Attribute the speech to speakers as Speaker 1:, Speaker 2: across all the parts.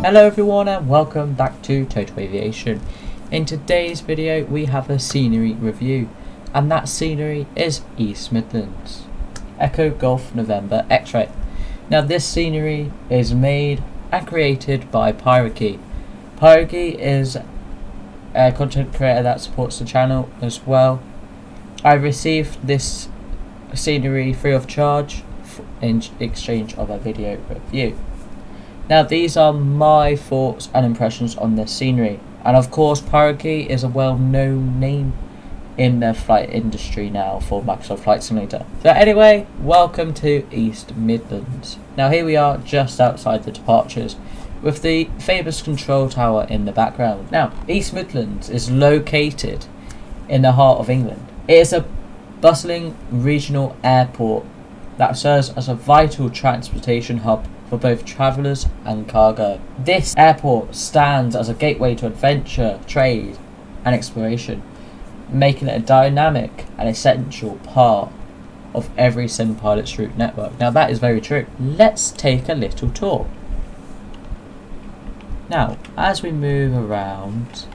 Speaker 1: Hello everyone and welcome back to Total Aviation. In today's video we have a scenery review, and that scenery is East Midlands. Echo Golf November X-Ray. Now this scenery is made and created by Pyreegue. Pyreegue is a content creator that supports the channel as well. I received this scenery free of charge in exchange of a video review. Now these are my thoughts and impressions on this scenery, and of course Pyreegue is a well-known name in the flight industry now for Microsoft Flight Simulator. So anyway, welcome to East Midlands. Now here we are just outside the departures with the famous control tower in the background. Now East Midlands is located in the heart of England. It is a bustling regional airport that serves as a vital transportation hub for both travellers and cargo. This airport stands as a gateway to adventure, trade and exploration, making it a dynamic and essential part of every sim pilot's route network. Now that is very true. Let's take a little tour. Now as we move around,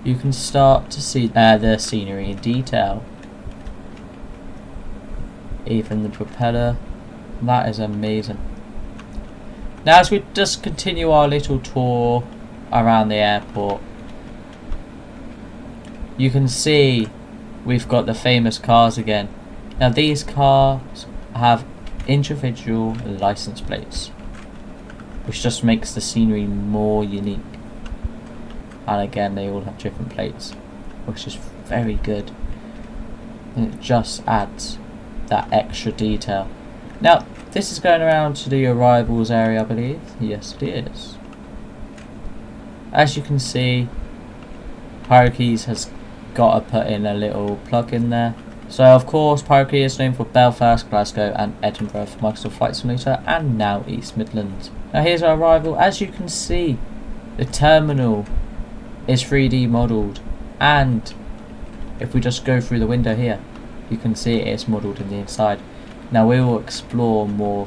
Speaker 1: you can start to see the scenery in detail. Even the propeller, that is amazing. Now as we just continue our little tour around the airport, you can see we've got the famous cars again. Now these cars have individual license plates, which just makes the scenery more unique. And again, they all have different plates, which is very good, and it just adds that extra detail. Now this is going around to the arrivals area, I believe. Yes it is. As you can see, Pyreegue has got to put in a little plug in there. So of course Pyreegue is known for Belfast, Glasgow and Edinburgh for Microsoft Flight Simulator, and now East Midlands. Now here's our arrival. As you can see, the terminal is 3D modelled, and if we just go through the window here, you can see it's modelled in the inside. Now we will explore more.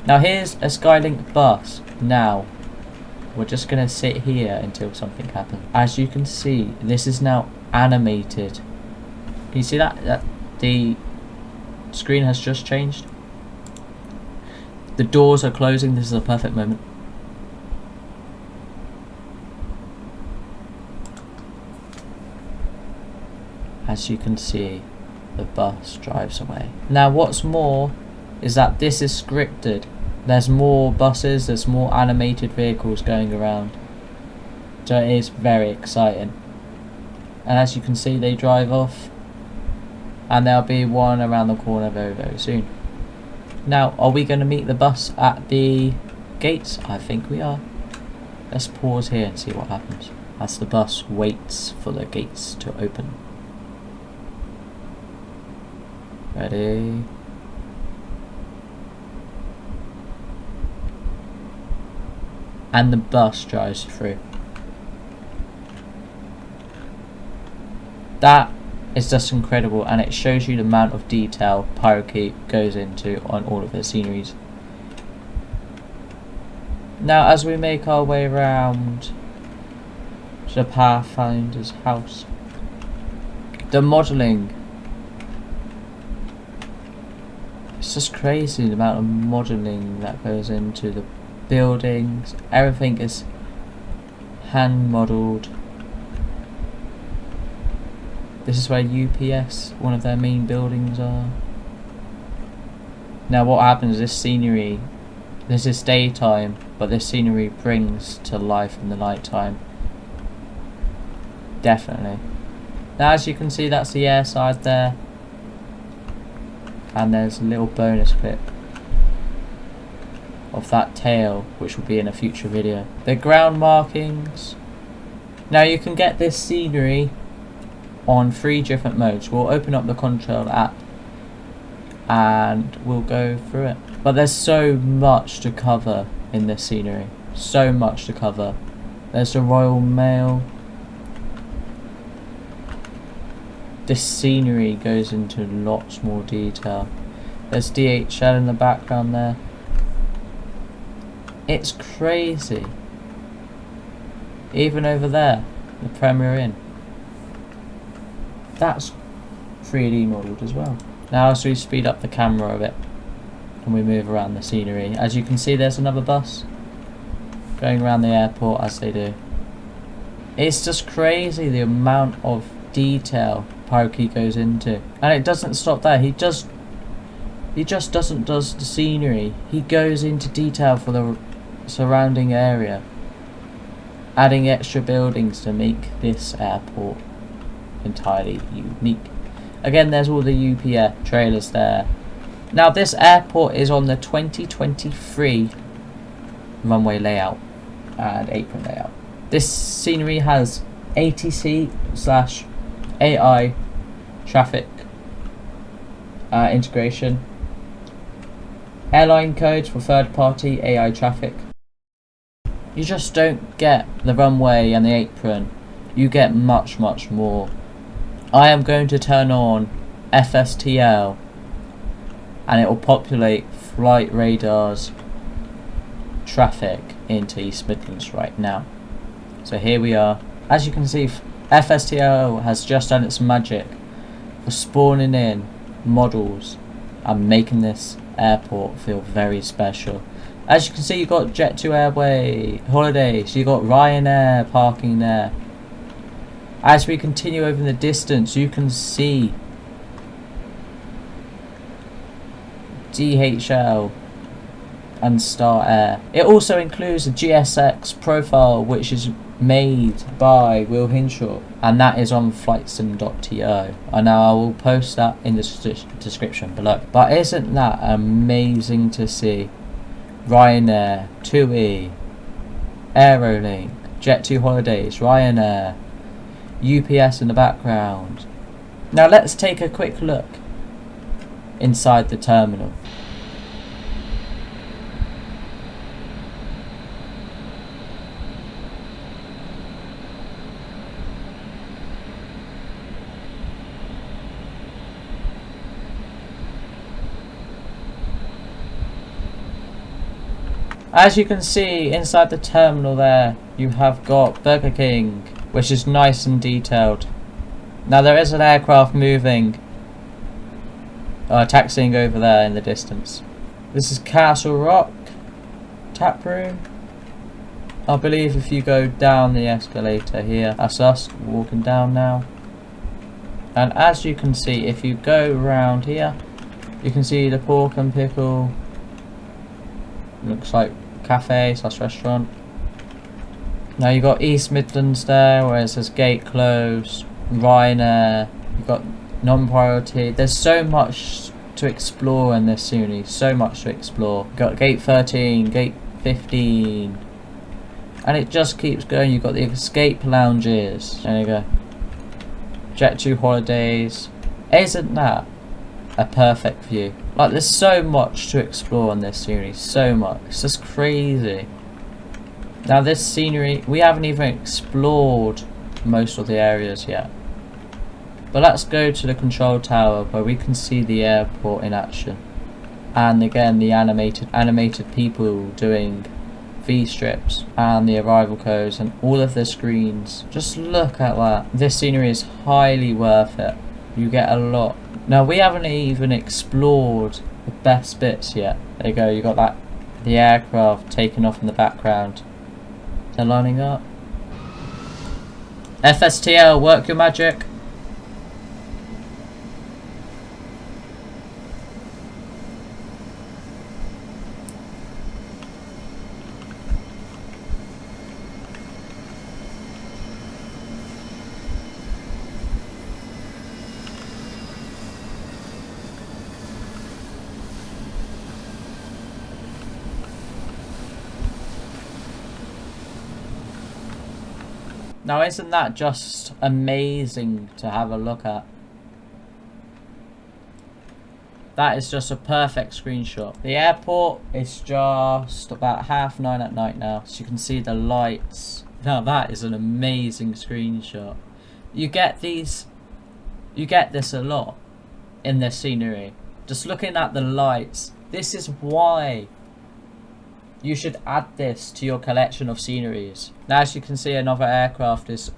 Speaker 1: Now here's a Skylink bus. Now we're just going to sit here until something happens. As you can see, this is now animated. Can you see that the screen has just changed? The doors are closing. This is a perfect moment. As you can see, the bus drives away. Now what's more is that this is scripted. There's more buses, there's more animated vehicles going around. So it is very exciting. And as you can see, they drive off, and there'll be one around the corner very, very soon. Now, are we going to meet the bus at the gates? I think we are. Let's pause here and see what happens as the bus waits for the gates to open. Ready? And the bus drives through. That is just incredible, and it shows you the amount of detail Pyreegue goes into on all of their sceneries. Now as we make our way around to the Pathfinder's house, the modelling, it's just crazy the amount of modelling that goes into the buildings. Everything is hand modelled. This is where UPS, one of their main buildings, are. Now what happens is this scenery, this is daytime, but this scenery brings to life in the night time. Definitely. Now as you can see, that's the air side there. And there's a little bonus clip of that tail, which will be in a future video. The ground markings. Now you can get this scenery on 3 different modes. We'll open up the control app and we'll go through it. But there's so much to cover in this scenery. So much to cover. There's the Royal Mail. This scenery goes into lots more detail. There's DHL in the background there. It's crazy. Even over there, the Premier Inn. That's 3D modelled as well. Now as we speed up the camera a bit and we move around the scenery, as you can see there's another bus going around the airport as they do. It's just crazy the amount of detail Pyreegue goes into. And it doesn't stop there. He just doesn't does the scenery. He goes into detail for the surrounding area, adding extra buildings to make this airport entirely unique. Again, there's all the UPF trailers there. Now this airport is on the 2023 runway layout and apron layout. This scenery has ATC/AI traffic integration, airline codes for third-party AI traffic. You just don't get the runway and the apron, you get much more. I am going to turn on FSTL and it will populate flight radars traffic into East Midlands right now. So here we are. As you can see, FSTL has just done its magic for spawning in models and making this airport feel very special. As you can see, you've got Jet2 Airway Holidays, you've got Ryanair parking there. As we continue over in the distance, you can see DHL and Star Air. It also includes a GSX profile which is made by Will Hinshaw, and that is on flightsim.to, and now I will post that in the description below. But isn't that amazing to see? Ryanair, TUI, Aerolink, Jet2 Holidays, Ryanair, UPS in the background. Now let's take a quick look inside the terminal. As you can see inside the terminal there, you have got Burger King, which is nice and detailed. Now there is an aircraft moving, taxiing over there in the distance. This is Castle Rock tap room. I believe if you go down the escalator here, that's us walking down now. And as you can see, if you go around here, you can see the pork and pickle. Looks like cafe/restaurant. Now you got East Midlands there where it says gate closed, Ryanair, you've got non-priority. There's so much to explore in this scenery, so much to explore. You've got gate 13, gate 15, and it just keeps going. You've got the escape lounges, there you go. Jet2 Holidays. Isn't that a perfect view? Like, there's so much to explore in this scenery, so much. It's just crazy. Now this scenery, we haven't even explored most of the areas yet. But let's go to the control tower where we can see the airport in action. And again, the animated people doing V-strips and the arrival codes and all of the screens. Just look at that. This scenery is highly worth it. You get a lot. Now we haven't even explored the best bits yet. There you go, you got that, the aircraft taking off in the background. They're lining up. FSTL, work your magic. Now isn't that just amazing to have a look at? That is just a perfect screenshot. The airport is just about 9:30 at night now, so you can see the lights. Now that is an amazing screenshot. You get this a lot in this scenery. Just looking at the lights. This is why You should add this to your collection of sceneries. Now, as you can see, another aircraft is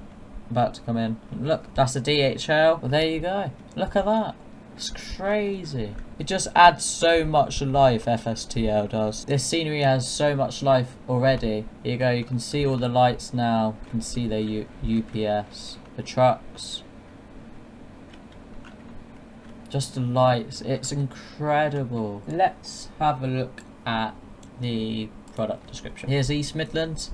Speaker 1: about to come in. Look, that's a DHL. Well, there you go. Look at that. It's crazy. It just adds so much life, FSTL does. This scenery has so much life already. Here you go, you can see all the lights now. You can see the UPS, the trucks. Just the lights, it's incredible. Let's have a look at the product description. Here's East Midlands.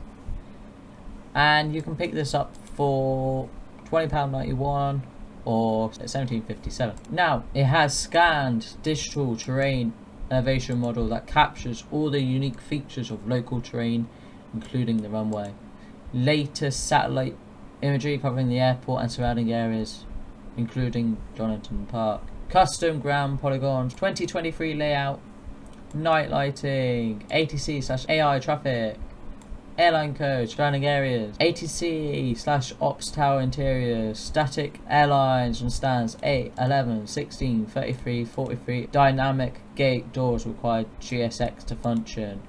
Speaker 1: And you can pick this up for £20.91 or £17.57. Now, it has scanned digital terrain elevation model that captures all the unique features of local terrain, including the runway. Latest satellite imagery covering the airport and surrounding areas, including Jonathan Park. Custom ground polygons, 2023 layout, night lighting, ATC/AI traffic, airline codes, surrounding areas, ATC/ops tower interiors, static airlines and stands 8, 11, 16, 33, 43, dynamic gate doors required GSX to function,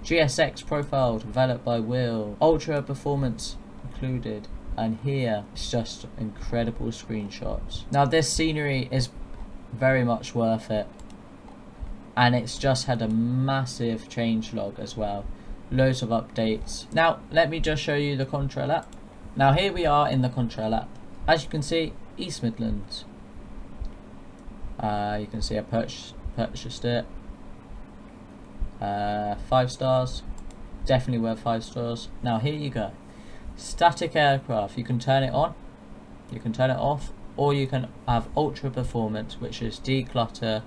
Speaker 1: GSX profile developed by Will, ultra performance included, and here it's just incredible screenshots. Now this scenery is very much worth it, and it's just had a massive change log as well. Loads of updates. Now let me just show you the Contrail app. Now here we are in the Contrail app. As you can see, East Midlands. You can see I purchased it. 5 stars. Definitely worth 5 stars. Now here you go. Static aircraft. You can turn it on. You can turn it off. Or you can have ultra performance, which is declutter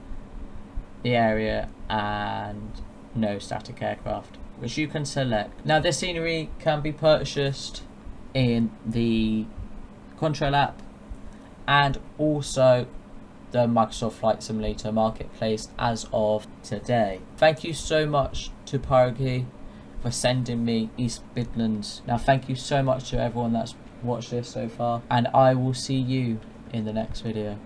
Speaker 1: the area and no static aircraft, which you can select. Now this scenery can be purchased in the Contrail app and also the Microsoft Flight Simulator marketplace as of today. Thank you so much to Pyreegue for sending me East Midlands. Now thank you so much to everyone that's watched this so far, and I will see you in the next video.